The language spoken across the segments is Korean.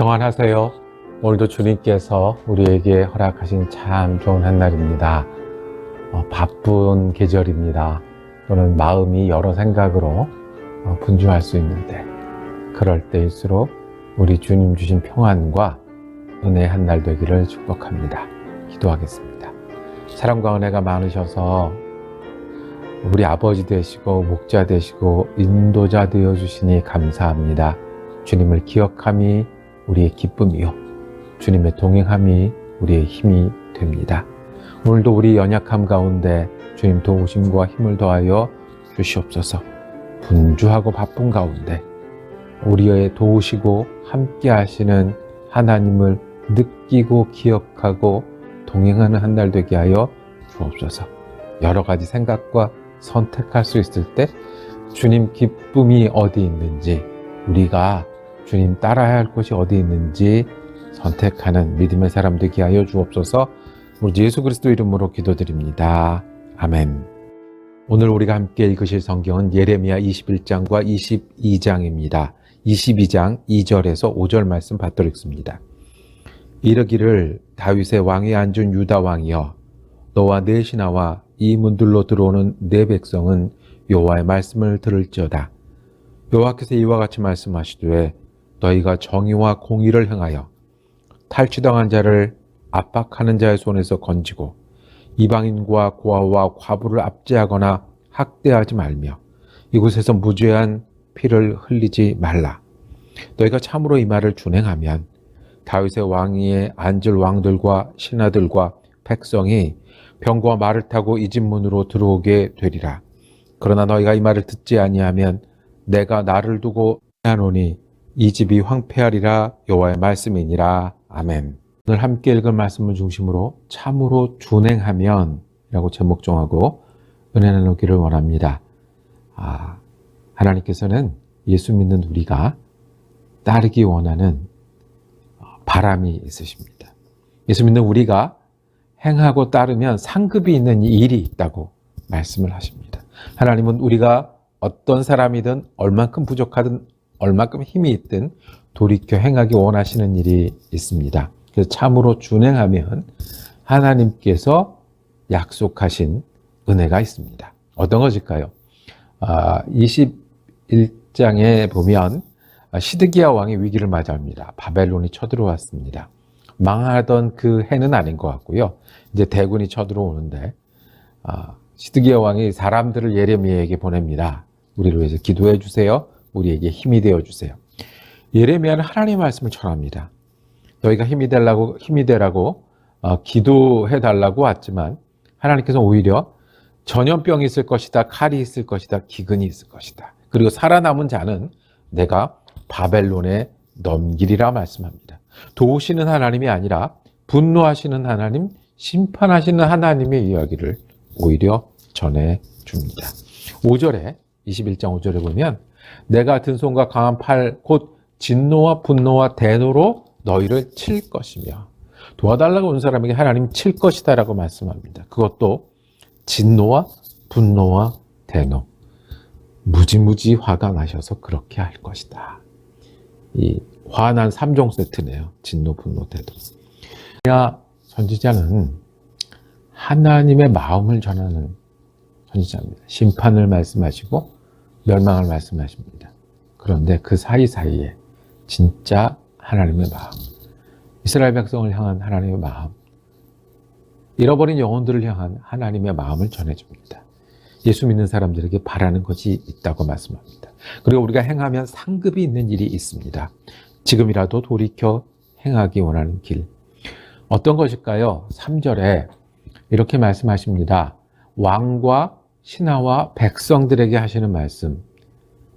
평안하세요. 오늘도 주님께서 우리에게 허락하신 참 좋은 한날입니다. 바쁜 계절입니다. 또는 마음이 여러 생각으로 분주할 수 있는데 그럴 때일수록 우리 주님 주신 평안과 은혜의 한날 되기를 축복합니다. 기도하겠습니다. 사랑과 은혜가 많으셔서 우리 아버지 되시고 목자 되시고 인도자 되어주시니 감사합니다. 주님을 기억함이 우리의 기쁨이요 주님의 동행함이 우리의 힘이 됩니다. 오늘도 우리 연약함 가운데 주님 도우심과 힘을 더하여 주시옵소서. 분주하고 바쁜 가운데 우리의 도우시고 함께 하시는 하나님을 느끼고 기억하고 동행하는 한 날 되게 하여 주옵소서. 여러 가지 생각과 선택할 수 있을 때 주님 기쁨이 어디 있는지, 우리가 주님 따라야 할 곳이 어디 있는지 선택하는 믿음의 사람 되게 하여 주옵소서. 우리 예수 그리스도 이름으로 기도드립니다. 아멘. 오늘 우리가 함께 읽으실 성경은 예레미야 21장과 22장입니다. 22장 2절에서 5절 말씀 받도록 읽습니다. 이르기를 다윗의 왕위에 앉은 유다 왕이여, 너와 내 신하와 이 문들로 들어오는 내 백성은 여호와의 말씀을 들을지어다. 여호와께서 이와 같이 말씀하시되 너희가 정의와 공의를 행하여 탈취당한 자를 압박하는 자의 손에서 건지고 이방인과 고아와 과부를 압제하거나 학대하지 말며 이곳에서 무죄한 피를 흘리지 말라. 너희가 참으로 이 말을 준행하면 다윗의 왕위에 앉을 왕들과 신하들과 백성이 병거와 말을 타고 이 집 문으로 들어오게 되리라. 그러나 너희가 이 말을 듣지 아니하면 내가 나를 두고 하노니 이 집이 황폐하리라. 여호와의 말씀이니라. 아멘. 오늘 함께 읽을 말씀을 중심으로 참으로 준행하면 이라고 제목 정하고 은혜 나누기를 원합니다. 하나님께서는 예수 믿는 우리가 따르기 원하는 바람이 있으십니다. 예수 믿는 우리가 행하고 따르면 상급이 있는 일이 있다고 말씀을 하십니다. 하나님은 우리가 어떤 사람이든 얼만큼 부족하든 얼만큼 힘이 있든 돌이켜 행하기 원하시는 일이 있습니다. 그래서 참으로 준행하면 하나님께서 약속하신 은혜가 있습니다. 어떤 것일까요? 21장에 보면 시드기야 왕이 위기를 맞이합니다. 바벨론이 쳐들어왔습니다. 망하던 그 해는 아닌 것 같고요. 이제 대군이 쳐들어오는데 시드기야 왕이 사람들을 예레미야에게 보냅니다. 우리를 위해서 기도해 주세요. 우리에게 힘이 되어 주세요. 예레미야는 하나님의 말씀을 전합니다. 너희가 힘이 되라고 기도해 달라고 왔지만 하나님께서 오히려 전염병이 있을 것이다, 칼이 있을 것이다, 기근이 있을 것이다. 그리고 살아남은 자는 내가 바벨론에 넘기리라 말씀합니다. 도우시는 하나님이 아니라 분노하시는 하나님, 심판하시는 하나님의 이야기를 오히려 전해줍니다. 5절에 21장 5절에 보면 내가 든 손과 강한 팔 곧 진노와 분노와 대노로 너희를 칠 것이며, 도와달라고 온 사람에게 하나님 칠 것이다 라고 말씀합니다. 그것도 진노와 분노와 대노, 무지무지 화가 나셔서 그렇게 할 것이다. 이 화난 3종 세트네요. 진노, 분노, 대노. 선지자는 하나님의 마음을 전하는 선지자입니다. 심판을 말씀하시고 멸망을 말씀하십니다. 그런데 그 사이사이에 진짜 하나님의 마음, 이스라엘 백성을 향한 하나님의 마음, 잃어버린 영혼들을 향한 하나님의 마음을 전해줍니다. 예수 믿는 사람들에게 바라는 것이 있다고 말씀합니다. 그리고 우리가 행하면 상급이 있는 일이 있습니다. 지금이라도 돌이켜 행하기 원하는 길. 어떤 것일까요? 3절에 이렇게 말씀하십니다. 왕과 신하와 백성들에게 하시는 말씀.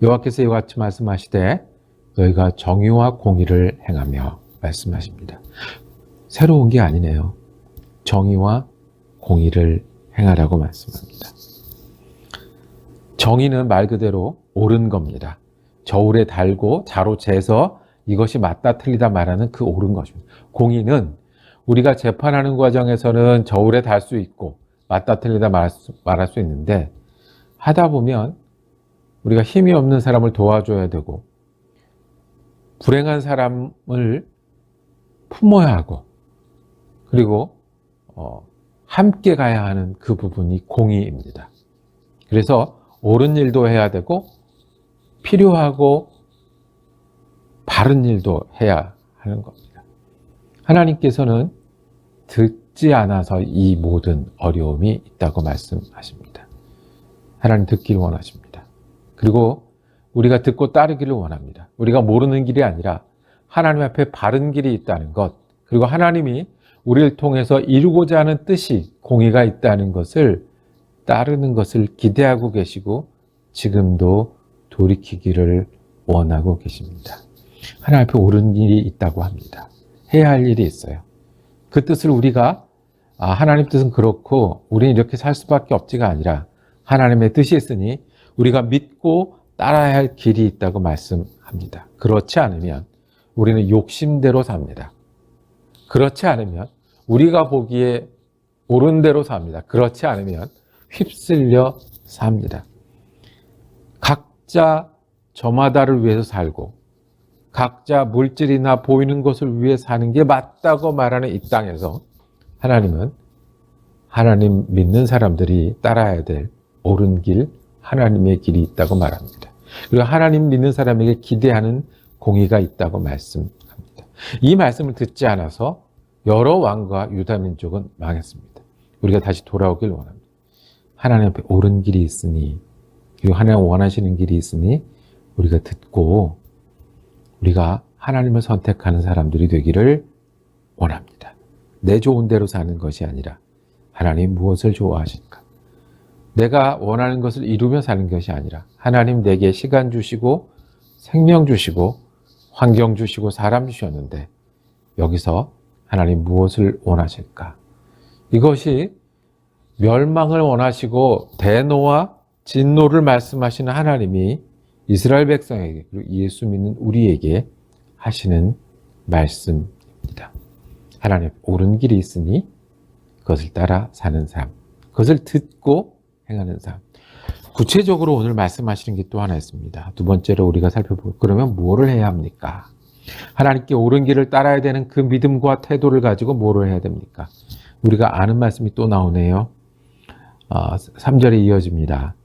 여호와께서 이와 같이 말씀하시되 너희가 정의와 공의를 행하며 말씀하십니다. 새로운 게 아니네요. 정의와 공의를 행하라고 말씀합니다. 정의는 말 그대로 옳은 겁니다. 저울에 달고 자로 재서 이것이 맞다 틀리다 말하는 그 옳은 것입니다. 공의는 우리가 재판하는 과정에서는 저울에 달 수 있고 맞다 틀리다 말할 수 있는데, 하다 보면 우리가 힘이 없는 사람을 도와줘야 되고 불행한 사람을 품어야 하고, 그리고 함께 가야 하는 그 부분이 공의입니다. 그래서 옳은 일도 해야 되고 필요하고 바른 일도 해야 하는 겁니다. 하나님께서는 듣지 않아서 이 모든 어려움이 있다고 말씀하십니다. 하나님 듣기를 원하십니다. 그리고 우리가 듣고 따르기를 원합니다. 우리가 모르는 길이 아니라 하나님 앞에 바른 길이 있다는 것, 그리고 하나님이 우리를 통해서 이루고자 하는 뜻이 공의가 있다는 것을 따르는 것을 기대하고 계시고 지금도 돌이키기를 원하고 계십니다. 하나님 앞에 옳은 일이 있다고 합니다. 해야 할 일이 있어요. 그 뜻을 우리가 하나님 뜻은 그렇고 우리는 이렇게 살 수밖에 없지가 아니라 하나님의 뜻이 있으니 우리가 믿고 따라야 할 길이 있다고 말씀합니다. 그렇지 않으면 우리는 욕심대로 삽니다. 그렇지 않으면 우리가 보기에 옳은 대로 삽니다. 그렇지 않으면 휩쓸려 삽니다. 각자 저마다를 위해서 살고 각자 물질이나 보이는 것을 위해 사는 게 맞다고 말하는 이 땅에서 하나님은 하나님 믿는 사람들이 따라야 될 옳은 길, 하나님의 길이 있다고 말합니다. 그리고 하나님 믿는 사람에게 기대하는 공의가 있다고 말씀합니다. 이 말씀을 듣지 않아서 여러 왕과 유다 민족은 망했습니다. 우리가 다시 돌아오길 원합니다. 하나님 앞에 옳은 길이 있으니, 그리고 하나님 원하시는 길이 있으니 우리가 듣고 우리가 하나님을 선택하는 사람들이 되기를 원합니다. 내 좋은 대로 사는 것이 아니라 하나님 무엇을 좋아하실까? 내가 원하는 것을 이루며 사는 것이 아니라 하나님 내게 시간 주시고 생명 주시고 환경 주시고 사람 주셨는데 여기서 하나님 무엇을 원하실까? 이것이 멸망을 원하시고 대노와 진노를 말씀하시는 하나님이 이스라엘 백성에게 그리고 예수 믿는 우리에게 하시는 말씀입니다. 하나님 옳은 길이 있으니 그것을 따라 사는 삶, 그것을 듣고 행하는 삶. 구체적으로 오늘 말씀하시는 게 또 하나 있습니다. 두 번째로 우리가 살펴볼 그러면 뭐를 해야 합니까? 하나님께 옳은 길을 따라야 되는 그 믿음과 태도를 가지고 뭐를 해야 됩니까? 우리가 아는 말씀이 또 나오네요. 3절에 이어집니다.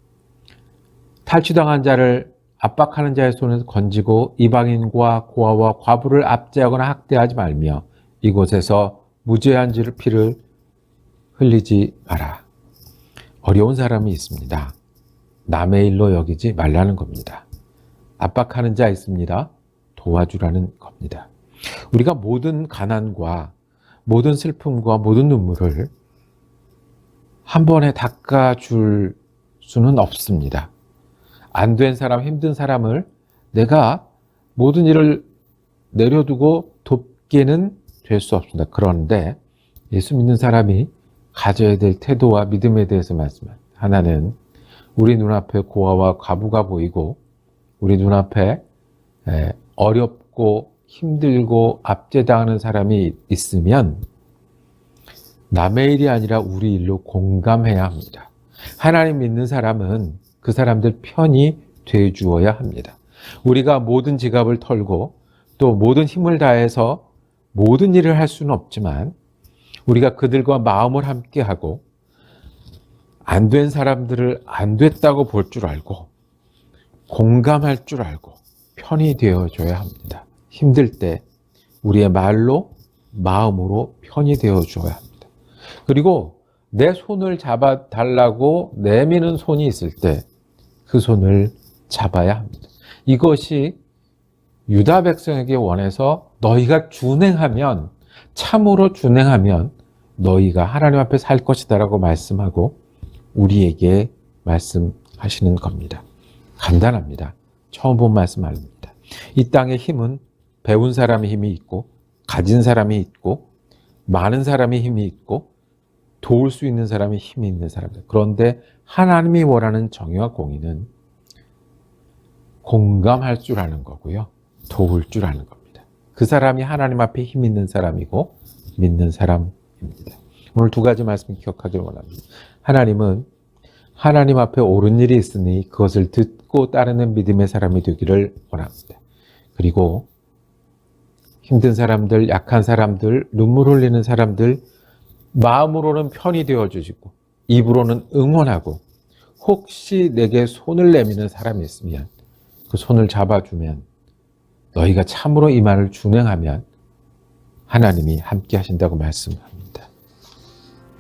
탈취당한 자를 압박하는 자의 손에서 건지고 이방인과 고아와 과부를 압제하거나 학대하지 말며 이곳에서 무죄한 피를 흘리지 마라. 어려운 사람이 있습니다. 남의 일로 여기지 말라는 겁니다. 압박하는 자 있습니다. 도와주라는 겁니다. 우리가 모든 가난과 모든 슬픔과 모든 눈물을 한 번에 닦아줄 수는 없습니다. 안 된 사람, 힘든 사람을 내가 모든 일을 내려두고 돕기는 될 수 없습니다. 그런데 예수 믿는 사람이 가져야 될 태도와 믿음에 대해서 말씀합니다. 하나는 우리 눈앞에 고아와 과부가 보이고 우리 눈앞에 어렵고 힘들고 압제당하는 사람이 있으면 남의 일이 아니라 우리 일로 공감해야 합니다. 하나님 믿는 사람은 그 사람들 편이 돼 주어야 합니다. 우리가 모든 지갑을 털고 또 모든 힘을 다해서 모든 일을 할 수는 없지만 우리가 그들과 마음을 함께 하고 안 된 사람들을 안 됐다고 볼 줄 알고 공감할 줄 알고 편이 되어줘야 합니다. 힘들 때 우리의 말로 마음으로 편이 되어줘야 합니다. 그리고 내 손을 잡아달라고 내미는 손이 있을 때 그 손을 잡아야 합니다. 이것이 유다 백성에게 원해서 너희가 준행하면 참으로 준행하면 너희가 하나님 앞에 살 것이다 라고 말씀하고 우리에게 말씀하시는 겁니다. 간단합니다. 처음 본 말씀 아닙니다. 이 땅의 힘은 배운 사람의 힘이 있고 가진 사람이 있고 많은 사람의 힘이 있고 도울 수 있는 사람이 힘이 있는 사람들. 그런데 하나님이 원하는 정의와 공의는 공감할 줄 아는 거고요. 도울 줄 아는 겁니다. 그 사람이 하나님 앞에 힘 있는 사람이고 믿는 사람입니다. 오늘 두 가지 말씀 기억하길 원합니다. 하나님은 하나님 앞에 옳은 일이 있으니 그것을 듣고 따르는 믿음의 사람이 되기를 원합니다. 그리고 힘든 사람들, 약한 사람들, 눈물 흘리는 사람들, 마음으로는 편이 되어주시고 입으로는 응원하고 혹시 내게 손을 내미는 사람이 있으면 그 손을 잡아주면 너희가 참으로 이 말을 준행하면 하나님이 함께 하신다고 말씀합니다.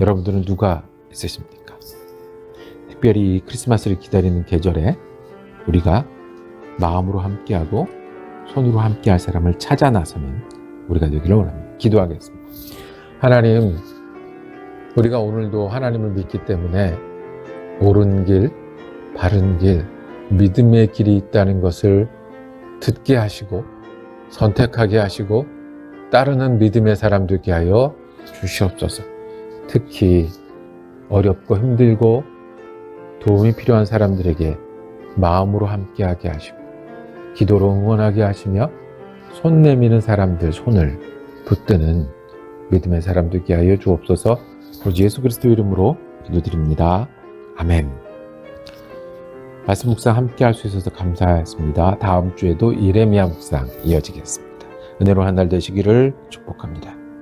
여러분들은 누가 있으십니까? 특별히 이 크리스마스를 기다리는 계절에 우리가 마음으로 함께하고 손으로 함께할 사람을 찾아 나서면 우리가 되기를 원합니다. 기도하겠습니다. 하나님, 우리가 오늘도 하나님을 믿기 때문에 옳은 길, 바른 길, 믿음의 길이 있다는 것을 듣게 하시고 선택하게 하시고 따르는 믿음의 사람 되게 하여 주시옵소서. 특히 어렵고 힘들고 도움이 필요한 사람들에게 마음으로 함께하게 하시고 기도로 응원하게 하시며 손 내미는 사람들 손을 붙드는 믿음의 사람 되게 하여 주옵소서. 우리 예수 그리스도 이름으로 기도드립니다. 아멘. 말씀 묵상 함께 할 수 있어서 감사했습니다. 다음 주에도 예레미야 묵상 이어지겠습니다. 은혜로 한 날 되시기를 축복합니다.